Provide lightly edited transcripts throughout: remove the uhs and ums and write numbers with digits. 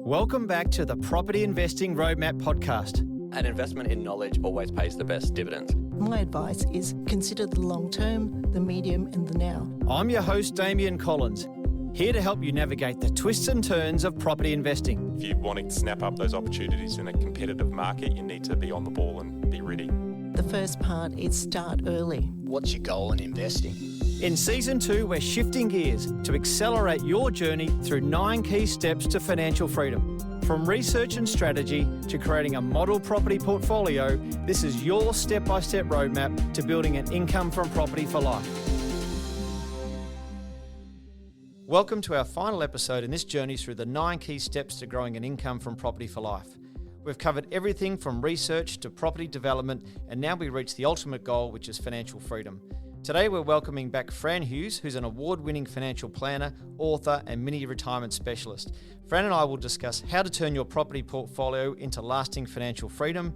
Welcome back to the Property Investing Roadmap podcast. An investment in knowledge always pays the best dividends. My advice is consider the long term, the medium and the now. I'm your host, Damian Collins, here to help you navigate the twists and turns of property investing. If you're wanting to snap up those opportunities in a competitive market, you need to be on the ball and be ready. The first part is start early. What's your goal in investing? In Season 2, we're shifting gears to accelerate your journey through 9 key steps to financial freedom. From research and strategy to creating a model property portfolio, this is your step-by-step roadmap to building an income from property for life. Welcome to our final episode in this journey through the 9 key steps to growing an income from property for life. We've covered everything from research to property development, and now we reach the ultimate goal, which is financial freedom. Today we're welcoming back Fran Hughes, who's an award-winning financial planner, author and mini-retirement specialist. Fran and I will discuss how to turn your property portfolio into lasting financial freedom.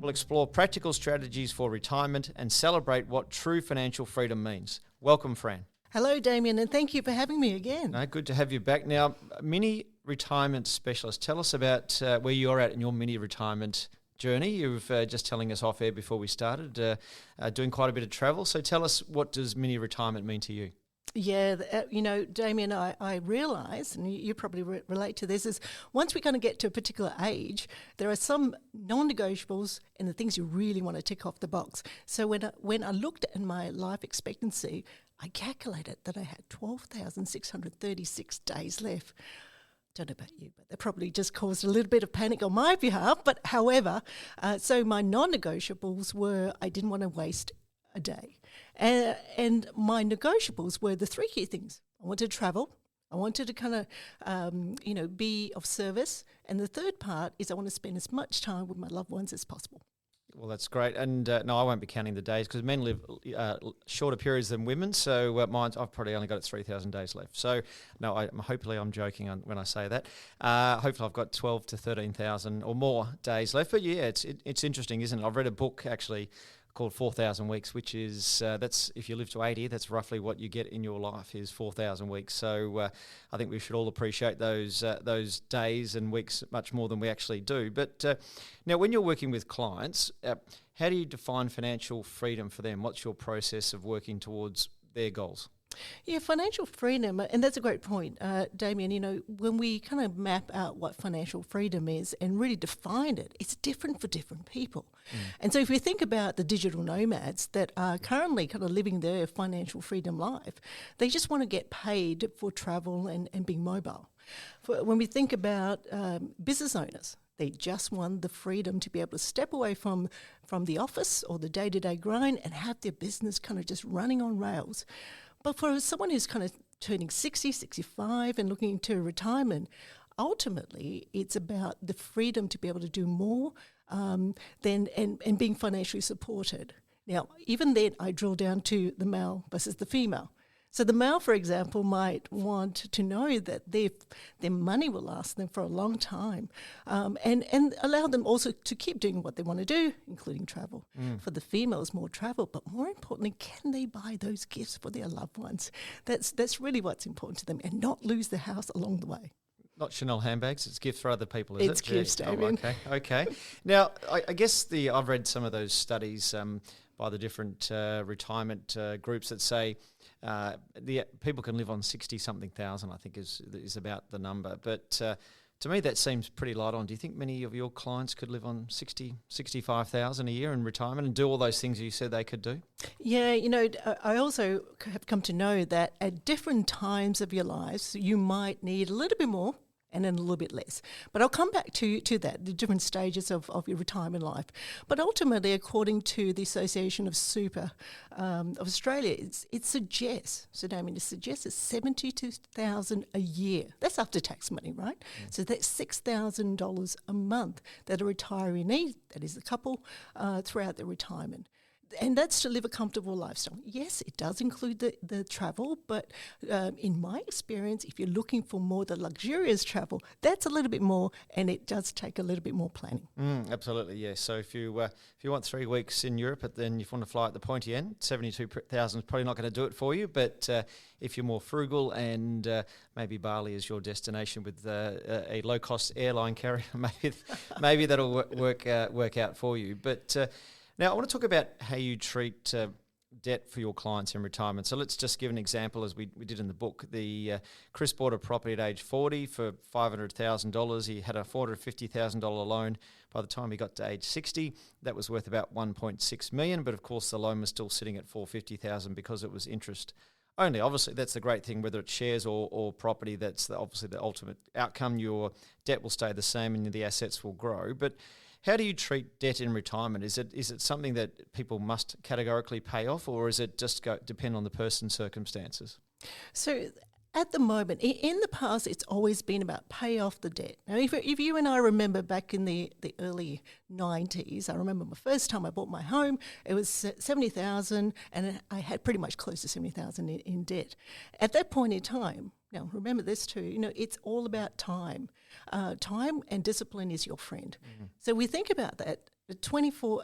We'll explore practical strategies for retirement and celebrate what true financial freedom means. Welcome, Fran. Hello, Damian, and thank you for having me again. No, good to have you back. Now, mini-retirement specialist, tell us about where you're at in your mini-retirement journey. You were just telling us off air before we started, doing quite a bit of travel. So tell us, what does mini-retirement mean to you? Yeah, Damian, I realise, and you probably relate to this, is once we kind of get to a particular age, there are some non-negotiables and the things you really want to tick off the box. So when I looked at my life expectancy, I calculated that I had 12,636 days left. Don't know about you, but that probably just caused a little bit of panic on my behalf. But however, so my non-negotiables were I didn't want to waste a day. And my negotiables were the 3 key things. I wanted to travel. I wanted to kind of, be of service. And the third part is I want to spend as much time with my loved ones as possible. Well, that's great. And no, I won't be counting the days because men live shorter periods than women. So I've probably only got 3,000 days left. So no, hopefully I'm joking when I say that. Hopefully I've got 12 to 13,000 or more days left. But yeah, it's interesting, isn't it? I've read a book actually called 4,000 Weeks, which is, that's if you live to 80, that's roughly what you get in your life is 4,000 weeks. So I think we should all appreciate those days and weeks much more than we actually do. But now when you're working with clients, how do you define financial freedom for them? What's your process of working towards their goals? Yeah, financial freedom, and that's a great point, Damian. When we kind of map out what financial freedom is and really define it, it's different for different people. And so if we think about the digital nomads that are currently kind of living their financial freedom life, they just want to get paid for travel and being mobile. When we think about business owners, they just want the freedom to be able to step away from the office or the day-to-day grind and have their business kind of just running on rails. But for someone who's kind of turning 60, 65 and looking into retirement, ultimately it's about the freedom to be able to do more and being financially supported. Now, even then, I drill down to the male versus the female. So the male, for example, might want to know that their money will last them for a long time and allow them also to keep doing what they want to do, including travel. For the females, more travel, but more importantly, can they buy those gifts for their loved ones? That's really what's important to them and not lose the house along the way. Not Chanel handbags, it's gifts for other people, is it? It's gifts, Damian. Okay. Now, I guess I've read some of those studies by the different retirement groups that say the people can live on 60-something thousand, I think is about the number. But to me, that seems pretty light on. Do you think many of your clients could live on 65,000 a year in retirement and do all those things you said they could do? Yeah, I also have come to know that at different times of your lives, you might need a little bit more and then a little bit less. But I'll come back to that, the different stages of your retirement life. But ultimately, according to the Association of Super of Australia, it suggests, so Damien, it suggests it's $72,000 a year. That's after tax money, right? So that's $6,000 a month that a retiree needs, that is a couple, throughout their retirement. And that's to live a comfortable lifestyle. Yes, it does include the travel, but in my experience, if you're looking for more the luxurious travel, that's a little bit more, and it does take a little bit more planning. Absolutely, yes. So if you want 3 weeks in Europe, then you want to fly at the pointy end, 72,000 is probably not going to do it for you. But if you're more frugal and maybe Bali is your destination with a low-cost airline carrier, maybe that'll work out for you. But now, I want to talk about how you treat debt for your clients in retirement. So let's just give an example, as we did in the book. Chris bought a property at age 40 for $500,000. He had a $450,000 loan. By the time he got to age 60, that was worth about $1.6 million. But of course, the loan was still sitting at $450,000 because it was interest only. Obviously, that's the great thing, whether it's shares or property. That's obviously the ultimate outcome. Your debt will stay the same and the assets will grow. But how do you treat debt in retirement? Is it something that people must categorically pay off, or is it just depend on the person's circumstances? So at the moment, in the past, it's always been about pay off the debt. Now, if you and I remember back in the early 90s, I remember my first time I bought my home, it was $70,000, and I had pretty much close to $70,000 in debt. At that point in time, now remember this too, it's all about time. Time and discipline is your friend. So we think about that. At 24,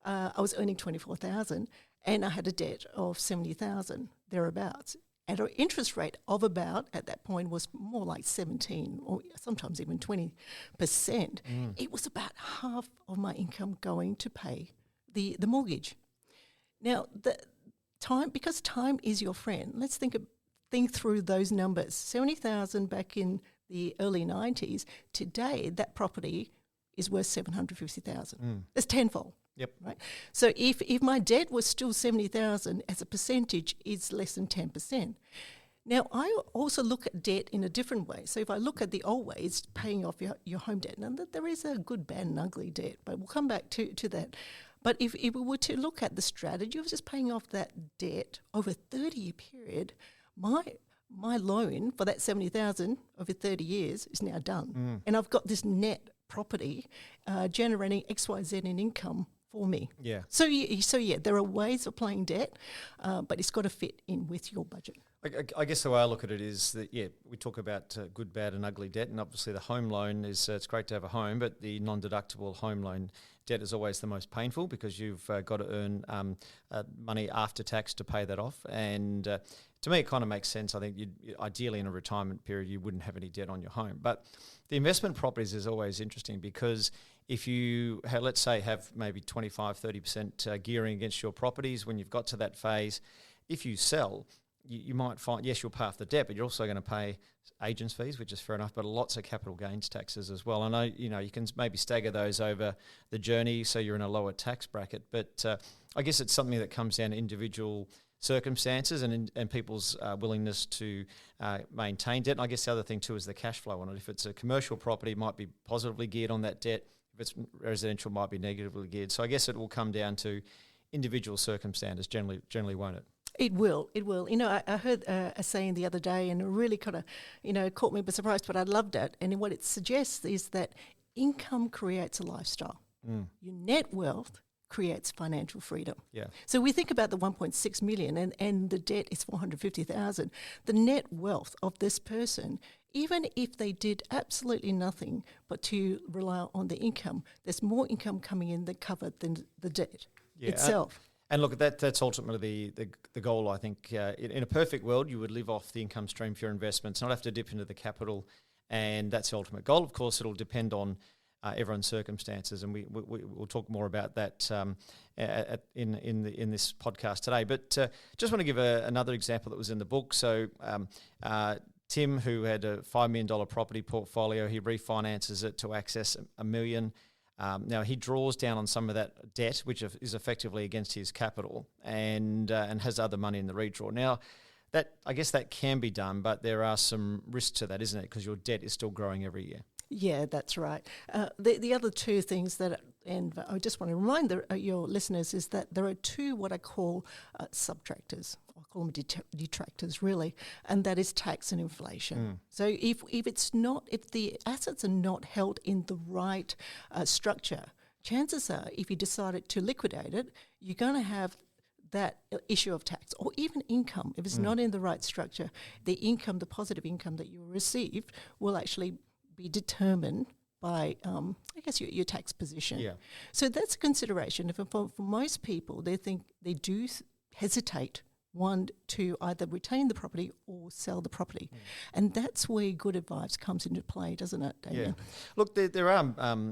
I was earning $24,000, and I had a debt of $70,000 thereabouts. At an interest rate of about, at that point, was more like 17 or sometimes even 20%. It was about half of my income going to pay the mortgage. Now, because time is your friend, let's think through those numbers. 70,000 back in the early 90s. Today, that property is worth 750,000. That's tenfold. Yep. Right. So if my debt was still 70,000, as a percentage, it's less than 10%. Now, I also look at debt in a different way. So if I look at the old way, it's paying off your home debt. And there is a good, bad, and ugly debt, but we'll come back to that. But if we were to look at the strategy of just paying off that debt over a 30-year period, my loan for that 70,000 over 30 years is now done. And I've got this net property generating XYZ in income for me. Yeah. So yeah, there are ways of playing debt, but it's got to fit in with your budget. I guess the way I look at it is that, we talk about good, bad and ugly debt, and obviously the home loan is, it's great to have a home, but the non-deductible home loan debt is always the most painful because you've got to earn money after tax to pay that off. And to me, it kind of makes sense. I think ideally in a retirement period, you wouldn't have any debt on your home. But the investment properties is always interesting because if you, let's say, have maybe 25, 30% gearing against your properties, when you've got to that phase, if you sell, you might find, yes, you'll pay off the debt, but you're also going to pay agents' fees, which is fair enough, but lots of capital gains taxes as well. I know, you can maybe stagger those over the journey so you're in a lower tax bracket, but I guess it's something that comes down to individual circumstances and people's willingness to maintain debt. And I guess the other thing too is the cash flow on it. If it's a commercial property, it might be positively geared on that debt. If it's residential, it might be negatively geared. So I guess it will come down to individual circumstances generally, won't it? It will. I heard a saying the other day and it really kind of, caught me by surprise, but I loved it. And what it suggests is that income creates a lifestyle. Your net wealth creates financial freedom. Yeah. So we think about the 1.6 million and the debt is 450,000. The net wealth of this person, even if they did absolutely nothing but to rely on the income, there's more income coming in that covered than the debt itself. And look, that's ultimately the goal, I think. In a perfect world, you would live off the income stream for your investments, not have to dip into the capital, and that's the ultimate goal. Of course, it'll depend on everyone's circumstances, and we'll talk more about that in this podcast today. But just want to give another example that was in the book. So Tim, who had a $5 million property portfolio, he refinances it to access $1 million. Now he draws down on some of that debt, which is effectively against his capital, and has other money in the redraw. Now, I guess that can be done, but there are some risks to that, isn't it? Because your debt is still growing every year. Yeah, that's right. The other two things and I just want to remind your listeners, is that there are two what I call subtractors. I call them detractors, really, and that is tax and inflation. So if the assets are not held in the right structure chances are if you decided to liquidate it, you're going to have that issue of tax or even income. If it's not in the right structure, the income, the positive income that you receive will actually be determined by, I guess, your tax position. Yeah. So that's a consideration. For most people, they think they do hesitate, one, to either retain the property or sell the property. And that's where good advice comes into play, doesn't it, Damian? Yeah. Look, there are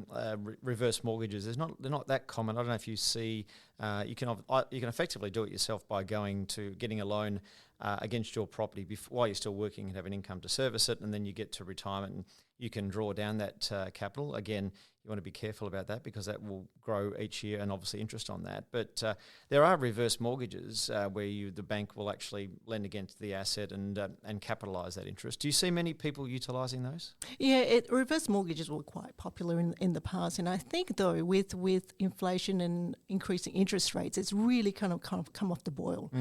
reverse mortgages. They're not that common. I don't know if you see. You can effectively do it yourself by getting a loan against your property while you're still working and have an income to service it, and then you get to retirement and you can draw down that capital. Again, you want to be careful about that because that will grow each year and obviously interest on that. But there are reverse mortgages where the bank will actually lend against the asset and capitalise that interest. Do you see many people utilising those? Yeah, reverse mortgages were quite popular in the past, and I think though with inflation and increasing interest rates, it's really kind of come off the boil.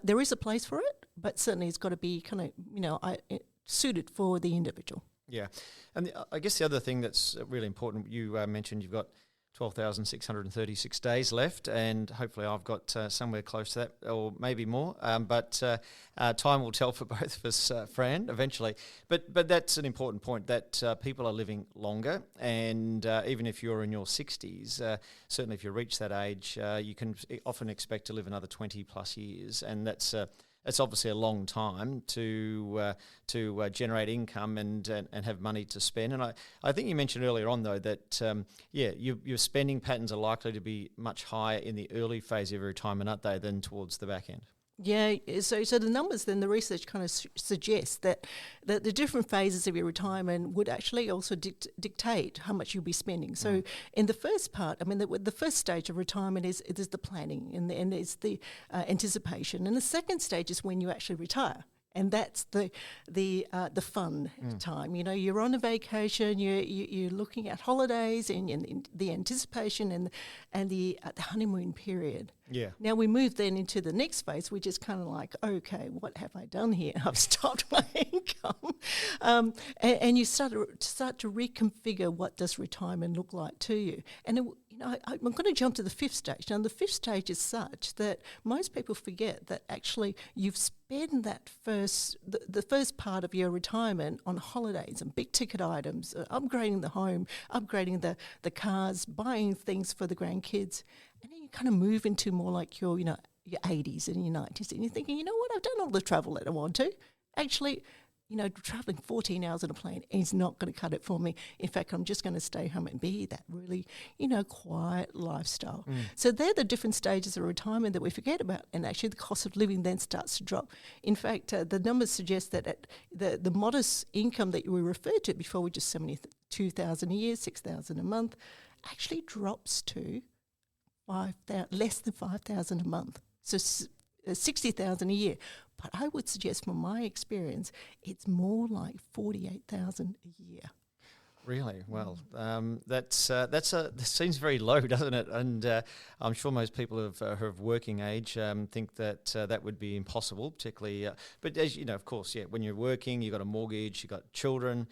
There is a place for it, but certainly it's got to be kind of suited for the individual. Yeah, and I guess the other thing that's really important, you mentioned you've got 12,636 days left, and hopefully I've got somewhere close to that, or maybe more. But time will tell for both of us, Fran, eventually. But that's an important point, that people are living longer, and even if you're in your 60s, certainly if you reach that age, you can often expect to live another 20 plus years, and that's obviously a long time to generate income and have money to spend. And I think you mentioned earlier on, though, that, your spending patterns are likely to be much higher in the early phase of your retirement, aren't they, than towards the back end? Yeah, so the numbers, then the research kind of suggests that the different phases of your retirement would actually also dictate how much you'll be spending. So in the first part, I mean, the first stage of retirement is the planning and it's the anticipation. And the second stage is when you actually retire. And that's the fun time. You know, you're on a vacation, you're looking at holidays and the anticipation and the honeymoon period. Yeah. Now we move then into the next phase, which is kind of like, okay, what have I done here? I've stopped my income, and you start to reconfigure what does retirement look like to you. And I'm going to jump to the fifth stage. Now the fifth stage is such that most people forget that actually you've spent that the first part of your retirement on holidays and big ticket items, upgrading the home, upgrading the cars, buying things for the grandkids. And then you kind of move into more like your 80s and your 90s, and you're thinking, you know what, I've done all the travel that I want to. Actually, traveling 14 hours on a plane is not going to cut it for me. In fact, I'm just going to stay home and be that really, quiet lifestyle. So they're the different stages of retirement that we forget about, and actually the cost of living then starts to drop. In fact, the numbers suggest that at the modest income that we referred to before, which is $72,000 a year, $6,000 a month, actually drops to less than $5,000 a month. So $60,000 a year. But I would suggest, from my experience, it's more like $48,000 a year. Really? Well, that seems very low, doesn't it? And I'm sure most people who are working age think that that would be impossible, particularly. But as you know, of course, when you're working, you've got a mortgage, you've got children,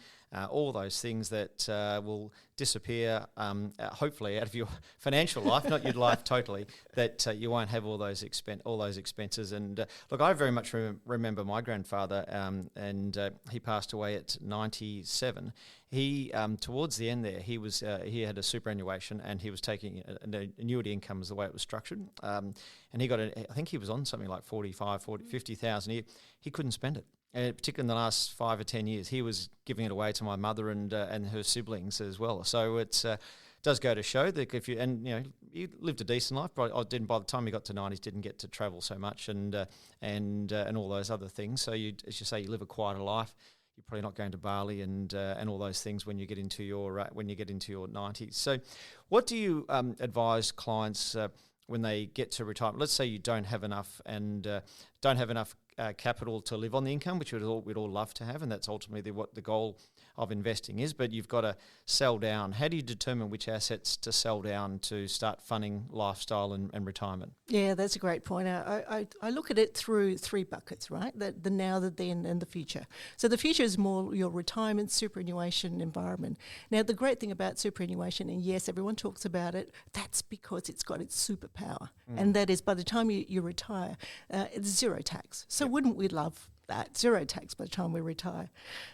all those things that will disappear, hopefully, out of your financial life, not your life totally. That you won't have all those expenses. And look, I very much remember my grandfather, and he passed away at 97. He towards the end there, he had a superannuation, and he was taking an annuity income, is the way it was structured. And he got I think he was on something like 50,000 a year. He couldn't spend it. And particularly in the last 5 or 10 years, he was giving it away to my mother and her siblings as well. So it does go to show that if you lived a decent life, but I didn't. By the time he got to 90s, didn't get to travel so much and all those other things. So as you say, you live a quieter life. You're probably not going to Bali and all those things when you get into your 90s. So, what do you advise clients when they get to retirement? Let's say you don't have enough capital to live on the income, which we'd all love to have, and that's ultimately what the goal of investing is, but you've got to sell down. How do you determine which assets to sell down to start funding lifestyle and retirement? Yeah, that's a great point. I look at it through three buckets, right? The now, the then, and the future. So the future is more your retirement, superannuation environment. Now, the great thing about superannuation, and yes, everyone talks about it, that's because it's got its superpower. And that is by the time you retire, it's zero tax. So wouldn't we love that? Zero tax by the time we retire.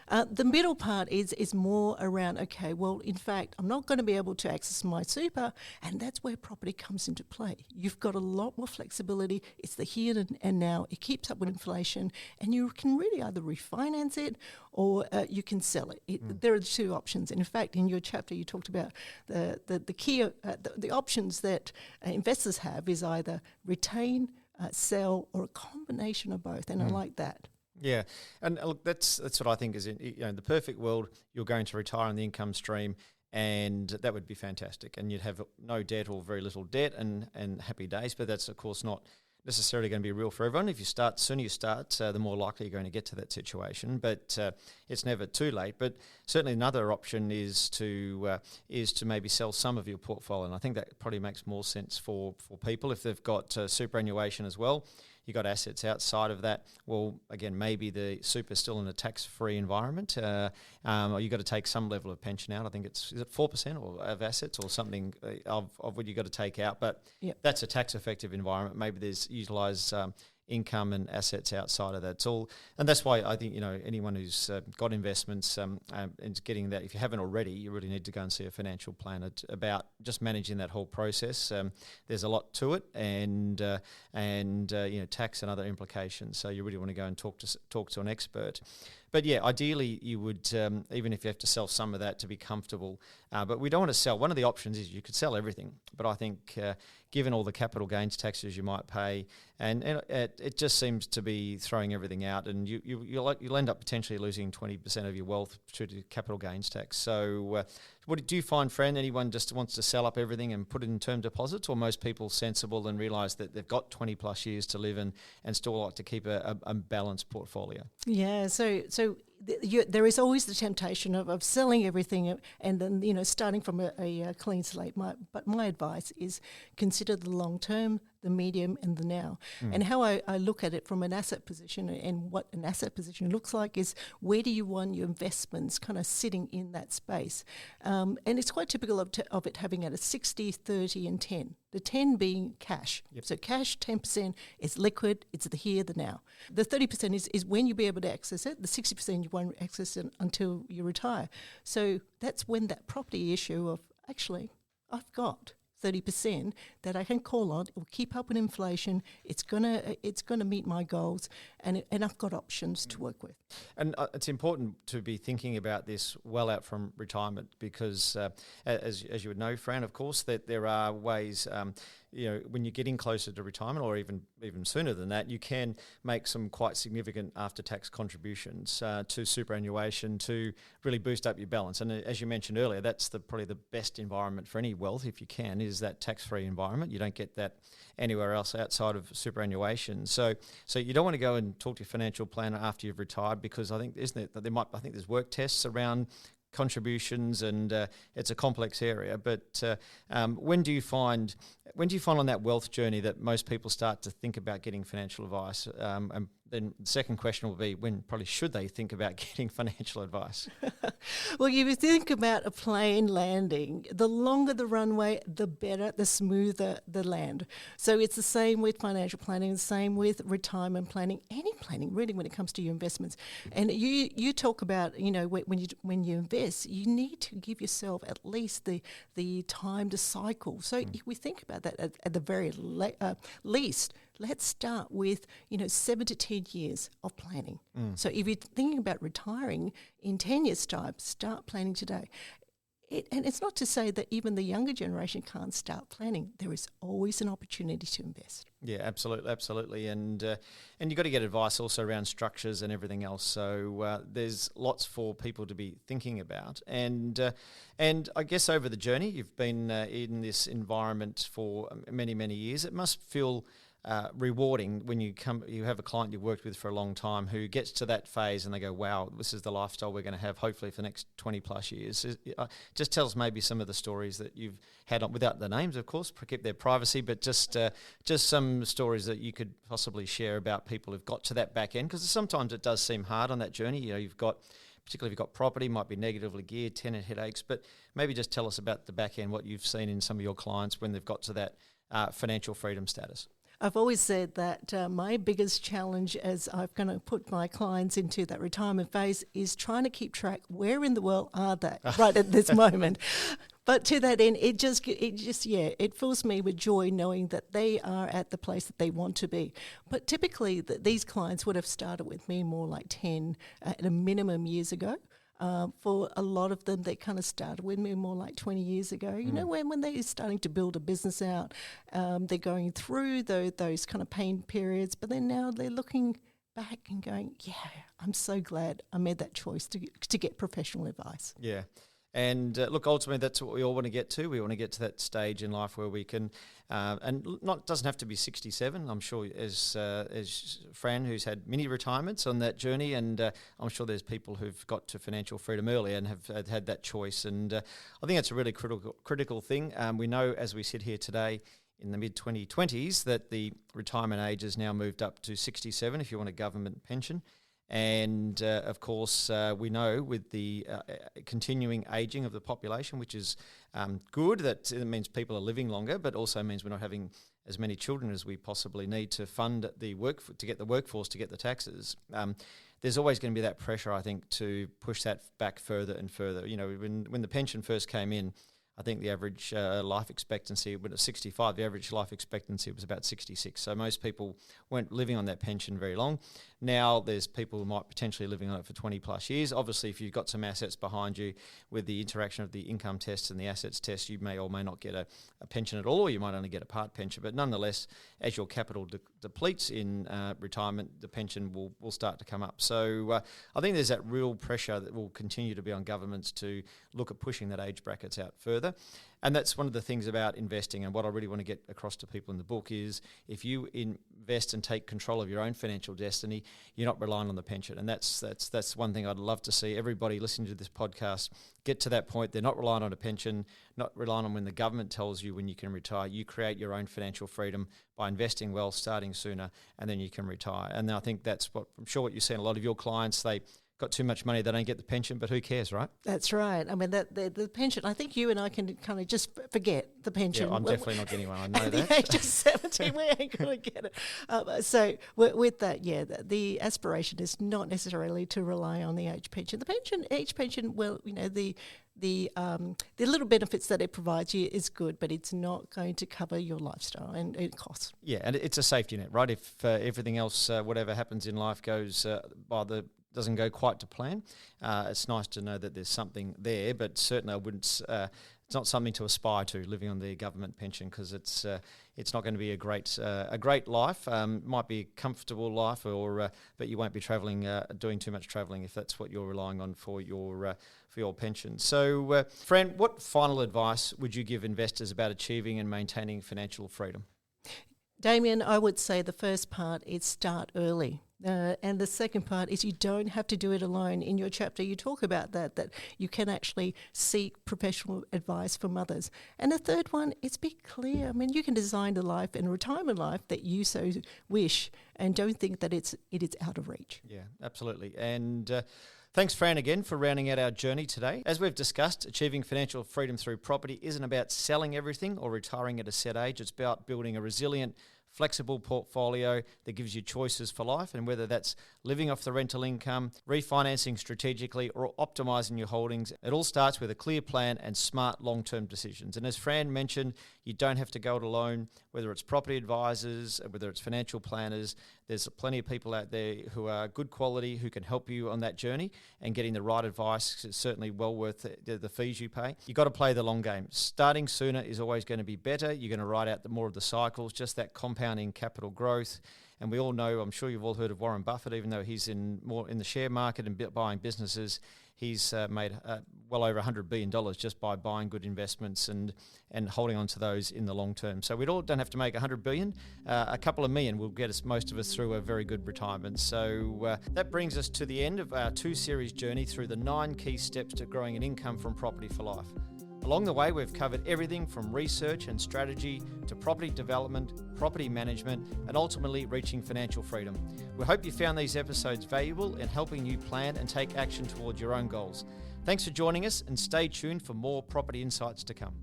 The middle part is more around, okay, well, in fact, I'm not going to be able to access my super, and that's where property comes into play. You've got a lot more flexibility. It's the here and now. It keeps up with inflation, and you can really either refinance it or you can sell it. There are the two options. And in fact, in your chapter, you talked about the key, the options that investors have is either retain, sell, or a combination of both, and I like that. Yeah, and look, that's what I think is in the perfect world, you're going to retire on the income stream, and that would be fantastic, and you'd have no debt or very little debt, and happy days. But that's of course not necessarily going to be real for everyone. If you start, sooner you start, the more likely you're going to get to that situation. But it's never too late. But certainly another option is to maybe sell some of your portfolio, and I think that probably makes more sense for people if they've got superannuation as well. You got assets outside of that. Well, again, maybe the super's still in a tax-free environment, or you got to take some level of pension out. I think is it 4% or of assets or something of what you got to take out. But that's a tax-effective environment. Maybe there's utilise income and assets outside of that. It's all, and that's why I think anyone who's got investments and getting that. If you haven't already, you really need to go and see a financial planner about just managing that whole process. There's a lot to it, and tax and other implications. So you really want to go and talk to an expert. But yeah, ideally you would, even if you have to sell some of that to be comfortable, but we don't want to sell. One of the options is you could sell everything, but I think given all the capital gains taxes you might pay, and it just seems to be throwing everything out, and you'll end up potentially losing 20% of your wealth to the capital gains tax. So what do you find, Fran? Anyone just wants to sell up everything and put it in term deposits, or most people sensible and realise that they've got 20 plus years to live and still like to keep a balanced portfolio? Yeah, so there is always the temptation of selling everything and then starting from a clean slate. But my advice is consider the long term, the medium, and the now. And how I look at it from an asset position, and what an asset position looks like is where do you want your investments kind of sitting in that space. And it's quite typical of it having at a 60, 30 and 10. The 10 being cash. Yep. So cash, 10% is liquid, it's the here, the now. The 30% is when you'll be able to access it. The 60% you won't access it until you retire. So that's when that property issue of, actually, I've got 30% that I can call on. It will keep up with inflation. It's gonna meet my goals, and I've got options to work with. And it's important to be thinking about this well out from retirement, because as you would know, Fran, of course, that there are ways. When you're getting closer to retirement, or even sooner than that, you can make some quite significant after-tax contributions to superannuation to really boost up your balance. And as you mentioned earlier, that's probably the best environment for any wealth, if you can, is that tax-free environment. You don't get that anywhere else outside of superannuation. So you don't want to go and talk to your financial planner after you've retired, because I think there's work tests around contributions, and it's a complex area. But when do you find on that wealth journey that most people start to think about getting financial advice? And then the second question will be, when probably should they think about getting financial advice? Well, if you think about a plane landing, the longer the runway, the better, the smoother the land. So it's the same with financial planning, the same with retirement planning, any planning really when it comes to your investments. And you talk about, when you invest, you need to give yourself at least the time to cycle. So if we think about that at the very least, let's start with 7 to 10 years of planning. So if you're thinking about retiring in 10 years' time, start planning today. And it's not to say that even the younger generation can't start planning. There is always an opportunity to invest. Yeah, absolutely. And you've got to get advice also around structures and everything else. So there's lots for people to be thinking about. And I guess over the journey, you've been in this environment for many, many years. It must feel rewarding when you have a client you've worked with for a long time who gets to that phase and they go, wow, this is the lifestyle we're going to have hopefully for the next 20 plus years. Just tell us maybe some of the stories that you've had on, without the names, of course, keep their privacy, but just some stories that you could possibly share about people who've got to that back end, because sometimes it does seem hard on that journey. You've got, particularly if you've got property, might be negatively geared, tenant headaches, but maybe just tell us about the back end, what you've seen in some of your clients when they've got to that financial freedom status. I've always said that my biggest challenge as I've kind of put my clients into that retirement phase is trying to keep track where in the world are they right at this moment. But to that end, it fills me with joy knowing that they are at the place that they want to be. But typically, these clients would have started with me more like 10 at a minimum years ago. For a lot of them, they kind of started with me more like 20 years ago. You know, when they're starting to build a business out, they're going through those kind of pain periods, but then now they're looking back and going, yeah, I'm so glad I made that choice to get professional advice. Yeah. And look, ultimately, that's what we all want to get to. We want to get to that stage in life where we can, doesn't have to be 67. I'm sure, as Fran, who's had many retirements on that journey, and I'm sure there's people who've got to financial freedom early and have had that choice. And I think that's a really critical thing. We know as we sit here today in the mid-2020s that the retirement age has now moved up to 67 if you want a government pension. And of course, we know with the continuing ageing of the population, which is good, that it means people are living longer, but also means we're not having as many children as we possibly need to fund the to get the workforce, to get the taxes. There's always going to be that pressure, I think, to push that back further and further. You know, when the pension first came in, I think the average life expectancy, when it was 65, the average life expectancy was about 66. So most people weren't living on that pension very long. Now there's people who might potentially living on it for 20 plus years. Obviously, if you've got some assets behind you with the interaction of the income test and the assets test, you may or may not get a pension at all, or you might only get a part pension. But nonetheless, as your capital depletes in retirement, the pension will start to come up. So I think there's that real pressure that will continue to be on governments to look at pushing that age brackets out further. And that's one of the things about investing, and what I really want to get across to people in the book is if you invest and take control of your own financial destiny, you're not relying on the pension. And that's one thing I'd love to see everybody listening to this podcast get to that point. They're not relying on a pension, not relying on when the government tells you when you can retire. You create your own financial freedom by investing well, starting sooner, and then you can retire. And I think that's what I'm sure what you see in a lot of your clients. They got too much money, they don't get the pension, but who cares, right? That's right. I mean, the pension, I think you and I can kind of just forget the pension. Yeah, I'm definitely not getting one, I know at that. the age of 17, we ain't going to get it. So with that, yeah, the aspiration is not necessarily to rely on the age pension. Age pension, well, you know, the little benefits that it provides you is good, but it's not going to cover your lifestyle and costs. Yeah, and it's a safety net, right? If everything else, whatever happens in life goes doesn't go quite to plan, it's nice to know that there's something there, but certainly I wouldn't. It's not something to aspire to, living on the government pension, because it's not going to be a great life. Might be a comfortable life, but you won't be travelling, doing too much travelling if that's what you're relying on for your pension. So, Fran, what final advice would you give investors about achieving and maintaining financial freedom? Damian, I would say the first part is start early. And the second part is you don't have to do it alone. In your chapter, you talk about that you can actually seek professional advice from others. And the third one is be clear. I mean, you can design the life and retirement life that you so wish, and don't think that it is out of reach. Yeah, absolutely. And thanks, Fran, again for rounding out our journey today. As we've discussed, achieving financial freedom through property isn't about selling everything or retiring at a set age. It's about building a resilient, flexible portfolio that gives you choices for life, and whether that's living off the rental income, refinancing strategically, or optimizing your holdings, it all starts with a clear plan and smart long-term decisions. And as Fran mentioned, you don't have to go it alone, whether it's property advisors, whether it's financial planners. There's plenty of people out there who are good quality, who can help you on that journey, and getting the right advice is certainly well worth the fees you pay. You've got to play the long game. Starting sooner is always going to be better. You're going to ride out more of the cycles, just that compounding capital growth. And we all know, I'm sure you've all heard of Warren Buffett, even though he's more in the share market and buying businesses, he's made well over $100 billion just by buying good investments and holding on to those in the long term. So we all don't have to make $100 billion. A couple of million will get us, most of us, through a very good retirement. So that brings us to the end of our 2-series journey through the 9 key steps to growing an income from property for life. Along the way, we've covered everything from research and strategy to property development, property management, and ultimately reaching financial freedom. We hope you found these episodes valuable in helping you plan and take action towards your own goals. Thanks for joining us, and stay tuned for more property insights to come.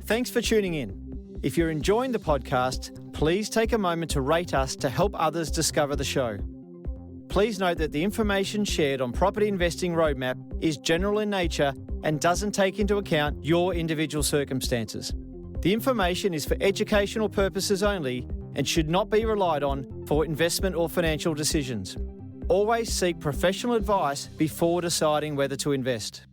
Thanks for tuning in. If you're enjoying the podcast, please take a moment to rate us to help others discover the show. Please note that the information shared on Property Investing Roadmap is general in nature and doesn't take into account your individual circumstances. The information is for educational purposes only and should not be relied on for investment or financial decisions. Always seek professional advice before deciding whether to invest.